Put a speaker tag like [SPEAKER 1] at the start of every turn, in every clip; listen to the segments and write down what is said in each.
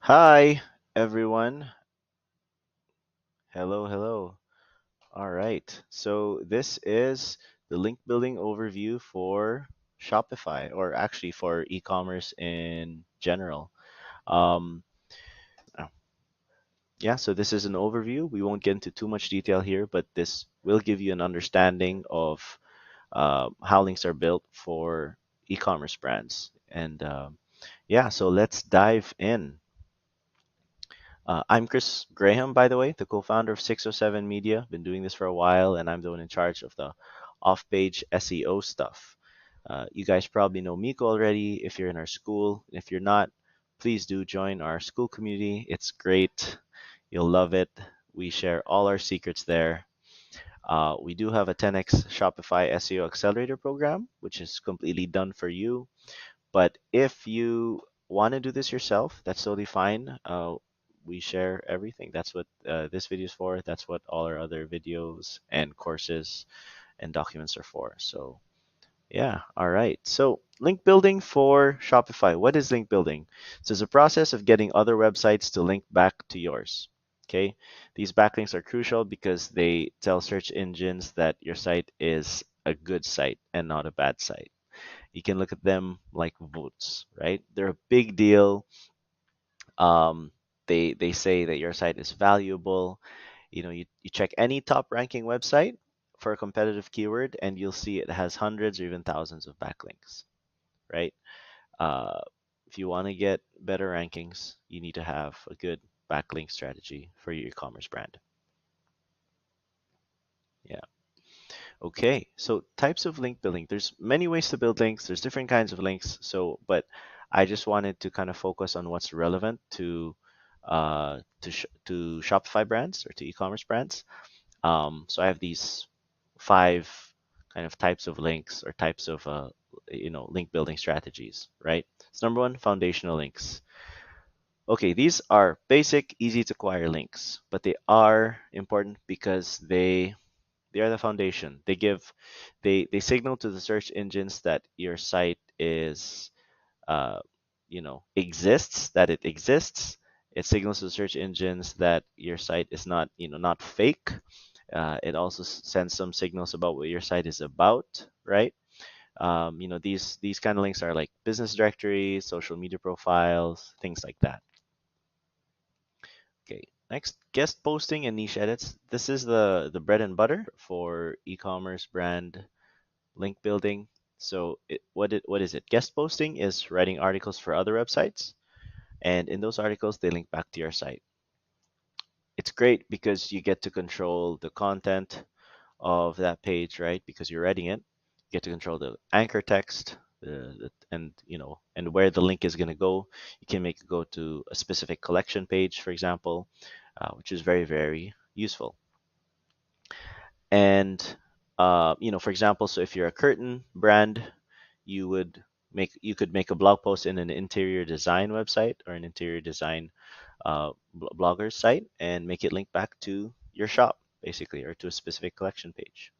[SPEAKER 1] Hi, everyone. Hello, hello. All right. So this is the link building overview for Shopify, or actually for e-commerce in general. Um, oh, yeah, so this is an overview. We won't get into too much detail here, but this will give you an understanding of how links are built for e-commerce brands. And yeah, so let's dive in. I'm Chris Graham, by the way, the co-founder of 607 Media. Been doing this for a while, and I'm the one in charge of the off-page SEO stuff. You guys probably know Miko already if you're in our school. If you're not, please do join our school community. It's great. You'll love it. We share all our secrets there. We do have a 10x Shopify SEO Accelerator program, which is completely done for you. But if you want to do this yourself, that's totally fine. We share everything. That's what this video is for. That's what all our other videos and courses and documents are for. So, yeah, all right. So, link building for Shopify. What is link building? So, it's a process of getting other websites to link back to yours. Okay, these backlinks are crucial because they tell search engines that your site is a good site and not a bad site. You can look at them like votes, right? They're a big deal. Um, they say that your site is valuable. You check any top ranking website for a competitive keyword, and you'll see it has hundreds or even thousands of backlinks, right? Uh, if you want to get better rankings, you need to have a good backlink strategy for your e-commerce brand. Yeah. Okay, so types of link building. There's many ways to build links. There's different kinds of links. But I just wanted to kind of focus on what's relevant to Shopify brands or to e-commerce brands. So I have these five kind of types of links or types of link building strategies, right? So number one, foundational links. Okay, these are basic, easy to acquire links, but they are important because they are the foundation. They signal to the search engines that your site is exists, that it exists. It signals to the search engines that your site is not fake. It also sends some signals about what your site is about, right? These kind of links are like business directories, social media profiles, things like that. Okay, next, guest posting and niche edits. This is the bread and butter for e-commerce brand link building. What is it? Guest posting is writing articles for other websites, and in those articles they link back to your site. It's great because you get to control the content of that page, right? Because you're writing it. You get to control the anchor text, and where the link is going to go. You can make it go to a specific collection page, for example, which is very, very useful. And for example, so if you're a curtain brand, you could make a blog post in an interior design website or an interior design blogger site and make it link back to your shop, basically, or to a specific collection page.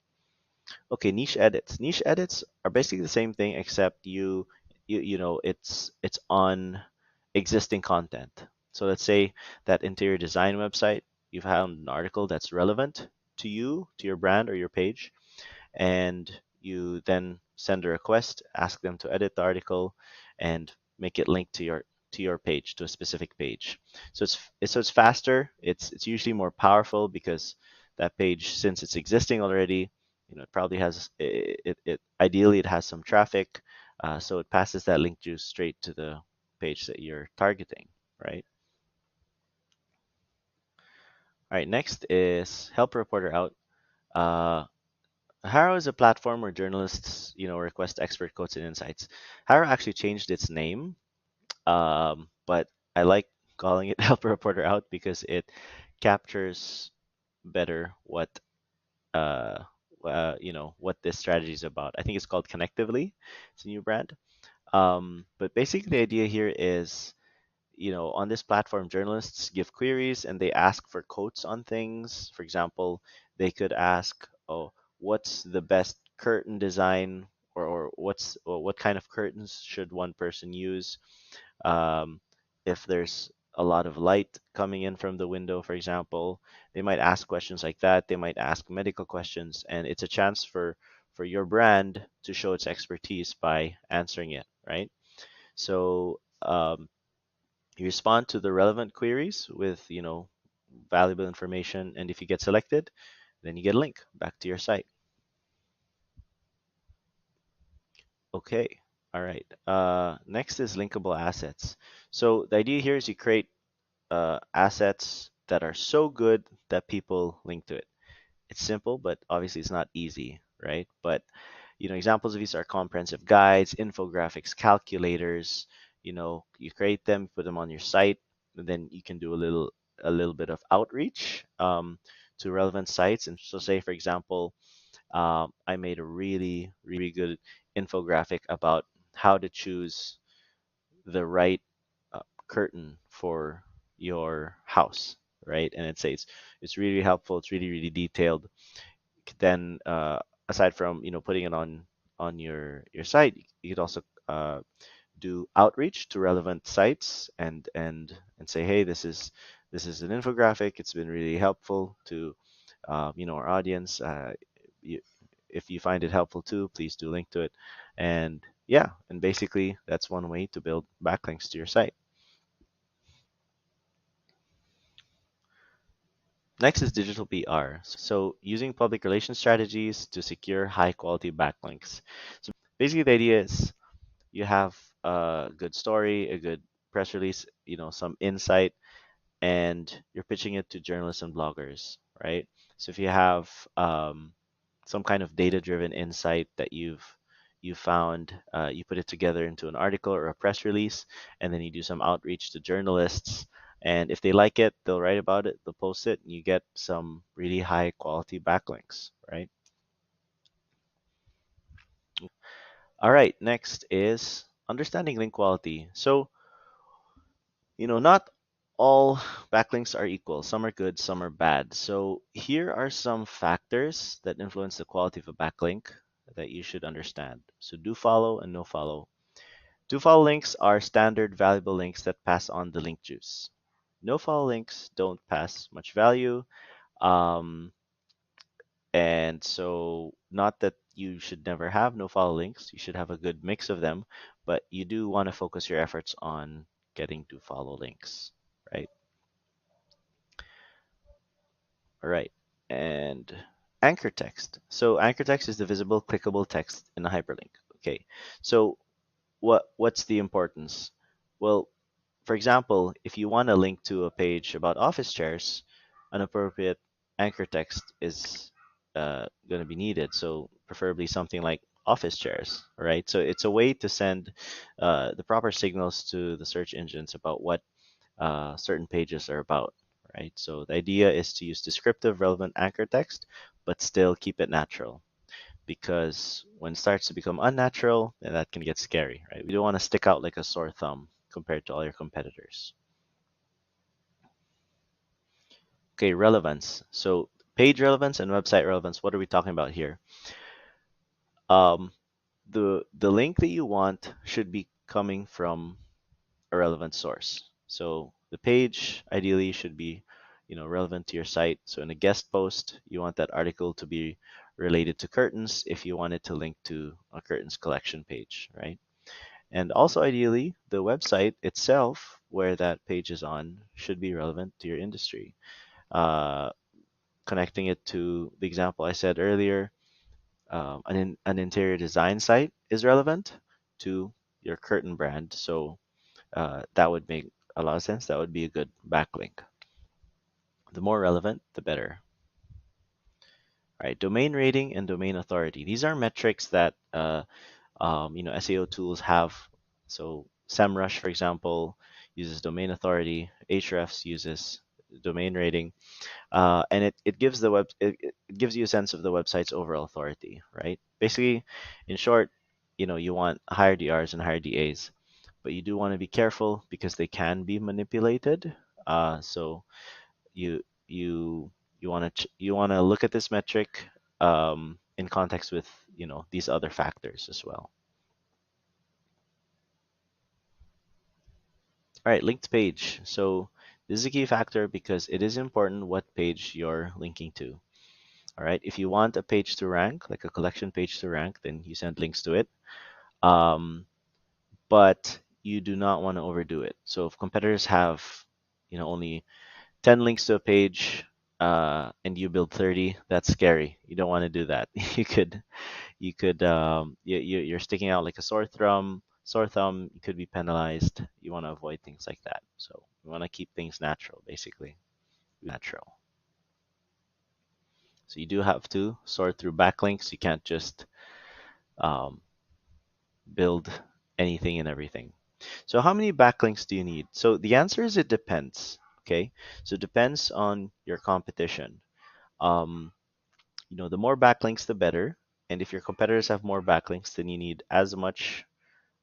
[SPEAKER 1] Okay, niche edits. Niche edits are basically the same thing except it's on existing content. So let's say that interior design website, you've found an article that's relevant to you, to your brand or your page, and you then send a request, ask them to edit the article, and make it link to your page, to a specific page. So it's faster. It's usually more powerful because that page, since it's existing already, it probably has it ideally it has some traffic, so it passes that link juice straight to the page that you're targeting, right? All right, next is help a reporter out. Uh, Haro is a platform where journalists, request expert quotes and insights. Haro actually changed its name, but I like calling it Help a Reporter Out because it captures better uh, what this strategy is about. I think it's called Connectively. It's a new brand. But basically, the idea here is, on this platform, journalists give queries and they ask for quotes on things. For example, they could ask, "Oh, what's the best curtain design, or what kind of curtains should one person use?" Um, if there's a lot of light coming in from the window, for example. They might ask questions like that. They might ask medical questions, and it's a chance for your brand to show its expertise by answering it, right? So you respond to the relevant queries with, valuable information, and if you get selected, then you get a link back to your site. Okay. All right. Next is linkable assets. So the idea here is you create assets that are so good that people link to it. It's simple, but obviously it's not easy, right? But examples of these are comprehensive guides, infographics, calculators. You create them, put them on your site, and then you can do a little bit of outreach to relevant sites. And so, say for example, I made a really, really good infographic about how to choose the right curtain for your house, right? And it says it's really helpful. It's really, really detailed. Then, aside from putting it on your site, you could also do outreach to relevant sites and say, hey, this is an infographic. It's been really helpful to our audience. You, if you find it helpful too, please do link to it. And yeah, and basically that's one way to build backlinks to your site. Next is digital PR. So using public relations strategies to secure high quality backlinks. So basically the idea is you have a good story, a good press release, some insight, and you're pitching it to journalists and bloggers, right? So if you have some kind of data-driven insight that you found, you put it together into an article or a press release, and then you do some outreach to journalists. And if they like it, they'll write about it, they'll post it, and you get some really high quality backlinks, right? All right, next is understanding link quality. So not all backlinks are equal. Some are good, some are bad. So here are some factors that influence the quality of a backlink that you should understand. So do follow and no follow. Do follow links are standard valuable links that pass on the link juice. No follow links don't pass much value. Um, and so, not that you should never have no follow links, you should have a good mix of them, but you do want to focus your efforts on getting to follow links, right? All right. And anchor text. So, anchor text is the visible, clickable text in a hyperlink. Okay. So, what's the importance? Well, for example, if you want to link to a page about office chairs, an appropriate anchor text is going to be needed. So preferably something like office chairs, right? So it's a way to send the proper signals to the search engines about what certain pages are about, right? So the idea is to use descriptive, relevant anchor text, but still keep it natural. Because when it starts to become unnatural, then that can get scary, right? We don't want to stick out like a sore thumb compared to all your competitors. Okay, relevance. So page relevance and website relevance, what are we talking about here? Um, the link that you want should be coming from a relevant source. So the page ideally should be, relevant to your site. So in a guest post, you want that article to be related to curtains if you want it to link to a curtains collection page, right? And also ideally, the website itself where that page is on should be relevant to your industry. Uh, Connecting it to the example I said earlier, an interior design site is relevant to your curtain brand. So that would make a lot of sense. That would be a good backlink. The more relevant, the better. Right? Domain rating and domain authority. These are metrics that SEO tools have. So SEMrush, for example, uses domain authority. Ahrefs uses domain rating. And it gives it gives you a sense of the website's overall authority, right? Basically, in short, you want higher DRs and higher DAs, but you do want to be careful because they can be manipulated. So you you you want to look at this metric in context with these other factors as well. All right, linked page. So this is a key factor because it is important what page you're linking to. All right, if you want a page to rank, like a collection page to rank, then you send links to it. Um, but you do not want to overdo it. So if competitors have, only 10 links to a page, and you build 30, that's scary. You don't want to do that. You're sticking out like a sore thumb. Sore thumb, you could be penalized. You want to avoid things like that. So you want to keep things natural, basically. Natural. So you do have to sort through backlinks. You can't just um, build anything and everything. So how many backlinks do you need? So the answer is it depends. Okay, so it depends on your competition. Um, the more backlinks, the better. And if your competitors have more backlinks, then you need as much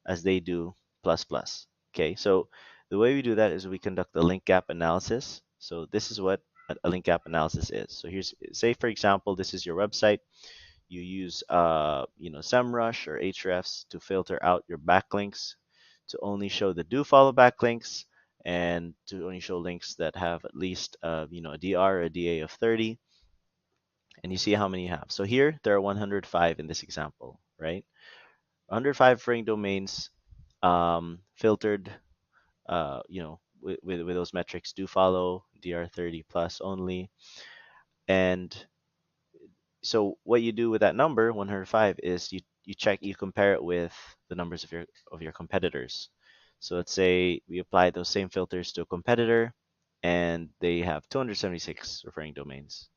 [SPEAKER 1] as they do plus plus. Okay, so the way we do that is we conduct a link gap analysis. So this is what a link gap analysis is. So here's, say for example, this is your website. You use SEMrush or Ahrefs to filter out your backlinks to only show the do follow backlinks and to only show links that have at least a DR or a DA of 30, and you see how many you have. So here there are 105 in this example, right? 105 referring domains filtered, with those metrics do follow DR30 plus only. And so what you do with that number 105 is you compare it with the numbers of your competitors. So let's say we apply those same filters to a competitor and they have 276 referring domains.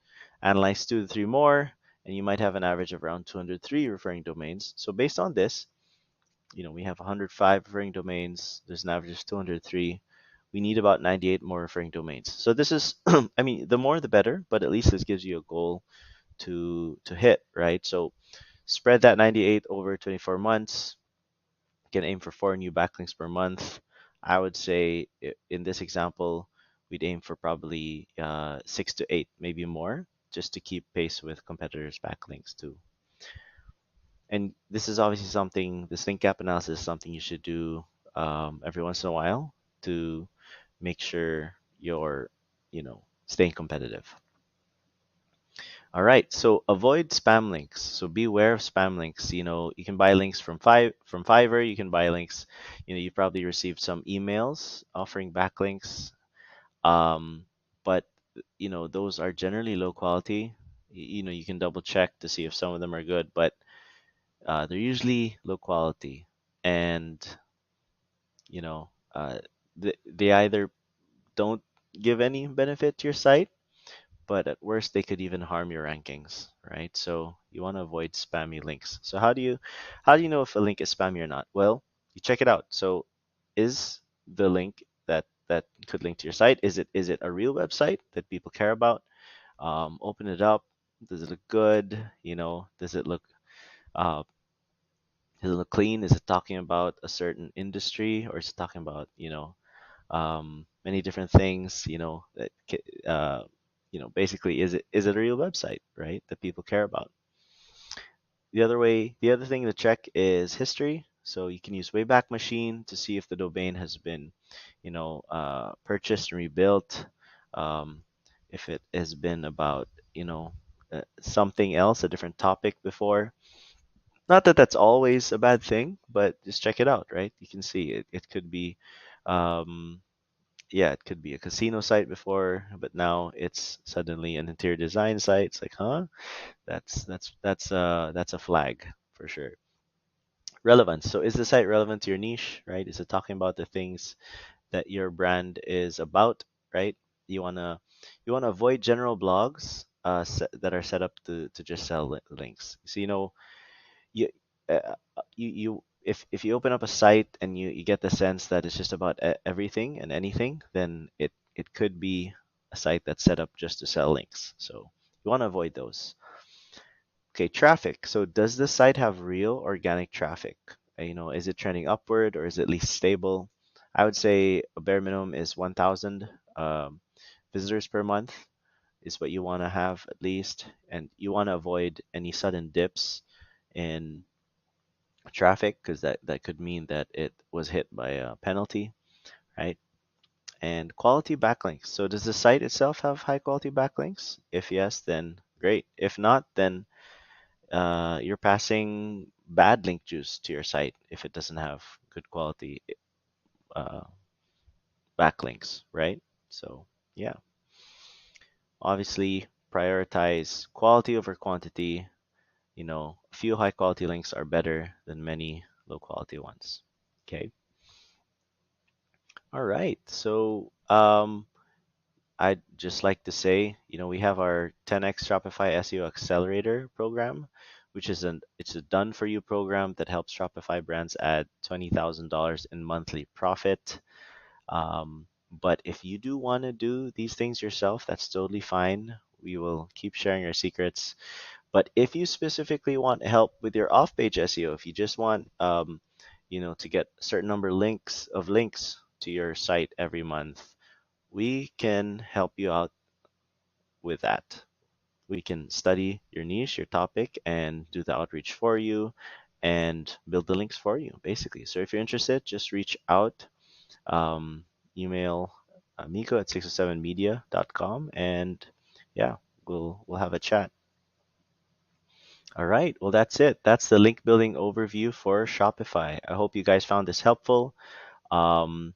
[SPEAKER 1] Analyze 2 to 3 more and you might have an average of around 203 referring domains. So based on this, we have 105 referring domains, there's an average of 203. We need about 98 more referring domains. So this is I mean, the more the better, but at least this gives you a goal to hit, right? So spread that 98 over 24 months. You can aim for 4 new backlinks per month. I would say in this example, we'd aim for probably 6 to 8, maybe more, just to keep pace with competitors' backlinks too. And this is obviously something, this link gap analysis is something you should do every once in a while to make sure you're, staying competitive. All right, so avoid spam links. So beware of spam links. You can buy links from Fiverr. You can buy links. You probably received some emails offering backlinks, but those are generally low quality. You can double check to see if some of them are good, but they're usually low quality, and you know, uh, they either don't give any benefit to your site, but at worst they could even harm your rankings, right? So you want to avoid spammy links. So how do you know if a link is spammy or not? Well, you check it out. So is the link that could link to your site, is it a real website that people care about? Open it up. Does it look good? Does it look uh, clean? Is it talking about a certain industry, or is it talking about many different things, basically, is it a real website, right, that people care about? The other thing to check is history. So you can use Wayback Machine to see if the domain has been, purchased and rebuilt. Um, if it has been about, something else, a different topic before. Not that that's always a bad thing, but just check it out, right? You can see it. It could be, um, yeah, it could be a casino site before, but now it's suddenly an interior design site. It's like, huh? That's a flag for sure. Relevance. So is the site relevant to your niche, right? Is it talking about the things that your brand is about, right? You wanna you wanna avoid general blogs that are set up to just sell links. So you you if you open up a site and you get the sense that it's just about everything and anything, then it could be a site that's set up just to sell links. So you want to avoid those. Okay, traffic. So does the site have real organic traffic? Is it trending upward or is it at least stable? I would say a bare minimum is 1,000 visitors per month is what you want to have at least, and you want to avoid any sudden dips in traffic because that could mean that it was hit by a penalty, right? and quality backlinks. So does the site itself have high quality backlinks? If yes, then great. If not, then you're passing bad link juice to your site if it doesn't have good quality uh, backlinks, right? So yeah, obviously prioritize quality over quantity. A few high quality links are better than many low quality ones. Okay. All right. So I'd just like to say, we have our 10x Shopify SEO Accelerator program, which is it's a done for you program that helps Shopify brands add $20,000 in monthly profit. But if you do want to do these things yourself, that's totally fine. We will keep sharing our secrets. But if you specifically want help with your off-page SEO, if you just want, to get a certain number links to your site every month, we can help you out with that. We can study your niche, your topic, and do the outreach for you and build the links for you, basically. So if you're interested, just reach out, email Miko at 607media.com, and yeah, we'll have a chat. All right, well, that's it. That's the link building overview for Shopify. I hope you guys found this helpful. Um,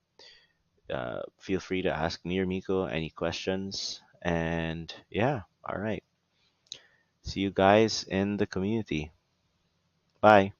[SPEAKER 1] Feel free to ask me or Miko any questions. And yeah, all right. See you guys in the community. Bye.